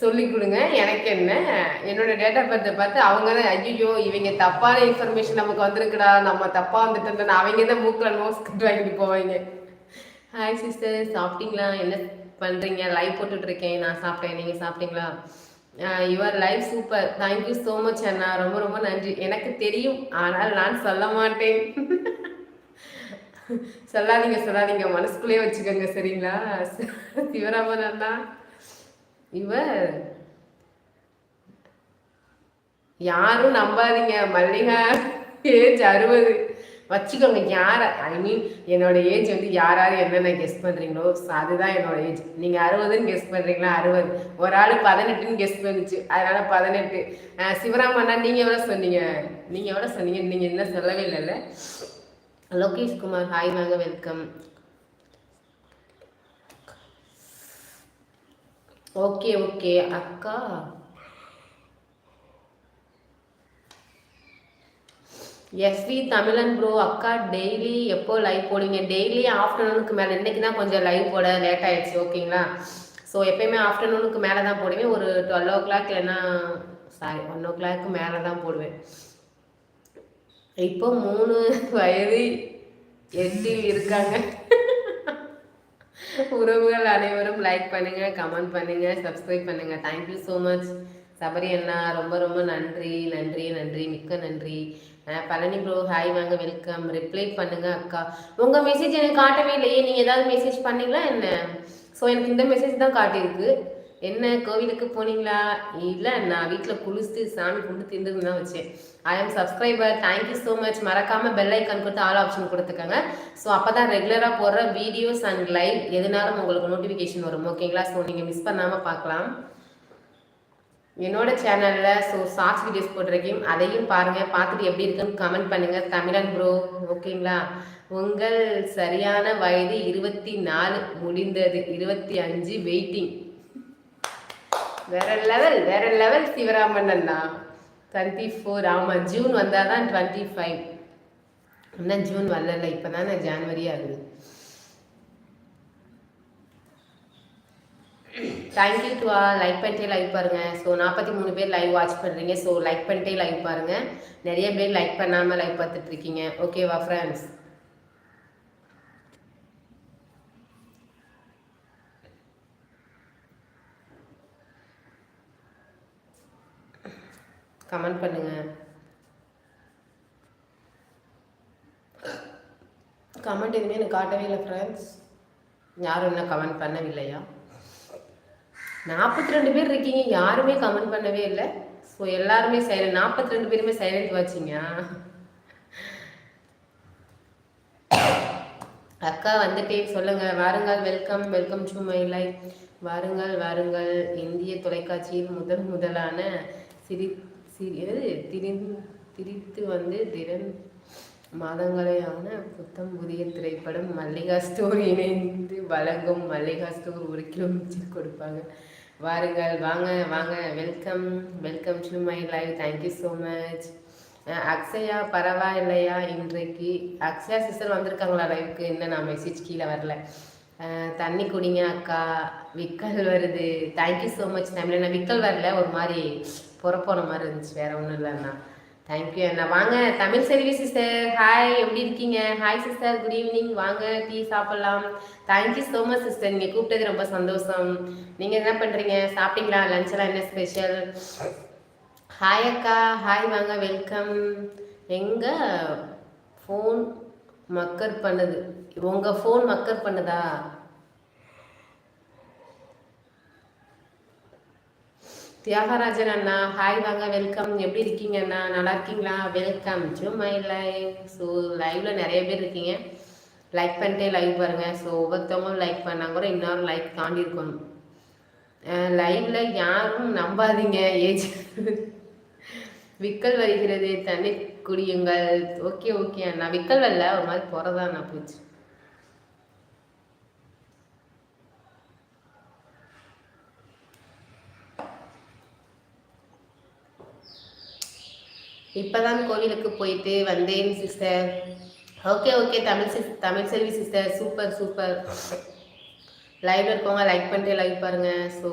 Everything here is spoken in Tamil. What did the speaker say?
சொல்லி கொடுங்க. எனக்கு என்ன, என்னோட டேட் ஆஃப் பர்த்தை பார்த்து அவங்க தான் ஐயோ இவங்க தப்பான இன்ஃபர்மேஷன் நமக்கு வந்திருக்குடா, நம்ம தப்பாக வந்துட்டு அவங்க தான் மூக்கில் நோஸ் கட்டு வாங்கிட்டு போவாங்க. ஹாய் சிஸ்டர், சாப்பிட்டீங்களா? என்ன பண்ணுறீங்க? லைவ் போட்டுட்ருக்கேன். நான் சாப்பிட்டேன், நீங்கள் சாப்பிட்டீங்களா? Your live super, thank you so much அண்ணா, ரொம்ப ரொம்ப நன்றி. எனக்கு தெரியும், ஆனால் நான் சொல்ல மாட்டேன். சொல்லாதீங்க, மனசுக்குள்ளேயே வச்சுக்கோங்க, சரிங்களா? சிவராமன் அண்ணா, இவர் யாரும் நம்பாதீங்க, மல்லிகா ஏஜ் 60 வச்சுக்கோங்க. யார் ஐ மீன் என்னோட ஏஜ் வந்து யார் என்னென்ன கெஸ் பண்ணுறீங்களோ அதுதான் என்னோட ஏஜ். நீங்கள் 60ன்னு கெஸ் பண்ணுறீங்களா? 60. ஒரு ஆள் 18ன்னு கெஸ் பண்ணிச்சு, அதனால 18. சிவராமண்ணா நீங்கள் எவ்வளோ சொன்னீங்க? நீங்கள் என்ன சொல்லவே இல்லைல்ல. லோகேஷ் குமார், ஹாய் வாங்க, வெல்கம். ஓகே அக்கா, எஸ்வி தமிழன் ப்ரோ, அக்கா டெய்லி எப்போ லைவ் போடுவீங்க? டெய்லி ஆஃப்டர்நூனுக்கு மேலே. இன்றைக்கி தான் கொஞ்சம் லைவ் போட லேட் ஆகிடுச்சு, ஓகேங்களா? ஸோ எப்போயுமே ஆஃப்டர்நூனுக்கு மேலே தான் போடுவேன். ஒரு 12 o'clock இல்லைன்னா 1 o'clock மேலே தான் போடுவேன். இப்போ 3 வயது 8 இருக்காங்க. உறவுகள் அனைவரும் லைக் பண்ணுங்கள், கமெண்ட் பண்ணுங்கள், சப்ஸ்கிரைப் பண்ணுங்கள். Thank you so much. சபரி அண்ணா, ரொம்ப ரொம்ப நன்றி, மிக்க நன்றி. பழனி ப்ரோ, ஹாய் வாங்க, வெல்கம். ரிப்ளை பண்ணுங்க அக்கா. உங்கள் மெசேஜ் எனக்கு காட்டவே இல்லையே, நீங்கள் ஏதாவது மெசேஜ் பண்ணீங்களா என்ன? ஸோ எனக்கு இந்த மெசேஜ் தான் காட்டியிருக்கு. என்ன கோவிலுக்கு போனீங்களா? இல்லை, நான் வீட்டில் குளிச்சுட்டு சாமி கும்பிட்டு திண்டுன்னு தான் வச்சேன். I am subscriber, thank you so much. மறக்காமல் பெல் ஐக்கான் கொடுத்து ஆல் ஆப்ஷன் கொடுத்துக்கோங்க. ஸோ அப்போ தான் ரெகுலராக போடுற வீடியோஸ் அண்ட் லைவ் எதுனாலும் உங்களுக்கு நோட்டிஃபிகேஷன் வரும், ஓகேங்களா? ஸோ நீங்கள் மிஸ் பண்ணாமல் பார்க்கலாம் என்னோட சேனலில். ஸோ ஷார்ட்ஸ் வீடியோஸ் போட்டிருக்கேன், அதையும் பாருங்கள். பார்த்துட்டு எப்படி இருக்குன்னு கமெண்ட் பண்ணுங்கள். தமிழன் ப்ரோ, ஓகேங்களா? உங்கள் சரியான வயது 24 முடிந்தது, 25 வெயிட்டிங். வேற லெவல் சிவராமன் அண்ணா. 24, ஆமாம், ஜூன் வந்தால் தான் 25. இன்னும் ஜூன் வரல, இப்போ தானே ஜான்வரி ஆகுது. தேங்க்யூ டு லைக் பண்ணிட்டே லைவ் பாருங்கள். ஸோ 43 பேர் லைவ் வாட்ச் பண்ணுறீங்க. ஸோ லைக் பண்ணிட்டே லைவ் பாருங்கள். நிறைய பேர் லைக் பண்ணாமல் லைவ் பார்த்துட்டு இருக்கீங்க, ஓகேவா ஃப்ரெண்ட்ஸ்? கமெண்ட் பண்ணுங்க. கமெண்ட் எதுவுமே எனக்கு காட்டவே இல்லை ஃப்ரெண்ட்ஸ். யாரும் என்ன கமெண்ட் பண்ணவில்லையா? 42 பேர் இருக்கீங்க, யாருமே கமெண்ட் பண்ணவே இல்லை. ஸோ எல்லாருமே சைலண்ட், 42 பேருமே சைலண்ட் வச்சிங்க. அக்கா வந்துட்டேன் சொல்லுங்க. வாருங்கள், வெல்கம் டு மை லைஃப். வாருங்கள். இந்திய தொலைக்காட்சியில் முதலான திரித்து வந்து மாதங்களையான புத்தம் புதிய திரைப்படம் மல்லிகா ஸ்டோர் இணைந்து வழங்கும். மல்லிகா ஸ்டோர் 1 கிலோ மிச்சர் கொடுப்பாங்க. வாருங்கள், வாங்க. Welcome to my live. Thank you so much. Akshaya பரவாயில்லையா? இன்றைக்கு அக்ஷயா சிஸ்டர் வந்திருக்காங்களா லைவுக்கு? இன்னும் நான் மெசேஜ் கீழே வரல. தண்ணி குடிங்க அக்கா, விக்கல் வருது. Thank you so much Tamil. விக்கல் வரல, ஒரு மாதிரி புறப்போன மாதிரி இருந்துச்சு, வேற ஒன்றும் இல்லைண்ணா. தேங்க்யூ அண்ணா. வாங்க தமிழ் செல்வி சிஸ்டர், ஹாய், எப்படி இருக்கீங்க? Hi sister, good evening. வாங்க டீ சாப்பிட்லாம். தேங்க்யூ ஸோ மச் சிஸ்டர், நீங்கள் கூப்பிட்டது ரொம்ப சந்தோஷம். நீங்கள் என்ன பண்ணுறீங்க? சாப்பிட்டீங்களா? லஞ்செல்லாம் என்ன ஸ்பெஷல்? ஹாய் அக்கா, ஹாய் வாங்க, வெல்கம். எங்கள் ஃபோன் மக்கர் பண்ணுது. உங்கள் ஃபோன் மக்கர் பண்ணுதா? தியாகராஜன் அண்ணா, ஹாய் வாங்க, வெல்கம். எப்படி இருக்கீங்க அண்ணா? நல்லா இருக்கீங்களா? Welcome to my live. So லைவ்ல நிறைய பேர் இருக்கீங்க, லைக் பண்ணிட்டே லைவ் பாருங்க. ஸோ ஒவ்வொருத்தவங்களும் லைக் பண்ணால் கூட இன்னொரு லைக் தாண்டி இருக்கணும். லைவ்ல யாரும் நம்பாதீங்க, ஏஜ் விக்கல் வருகிறது, தண்ணி குடியுங்கள். ஓகே அண்ணா. விக்கல் வரல, ஒரு மாதிரி போறதான் நான் போச்சு. இப்பதான் கோவிலுக்கு போயிட்டு வந்தேன் சிஸ்டர். ஓகே தமிழ் செல்வி சிஸ்டர், சூப்பர். லைவ்ல இருக்கவங்க லைக் பண்ணிட்டு லைவ் பாருங்க. ஸோ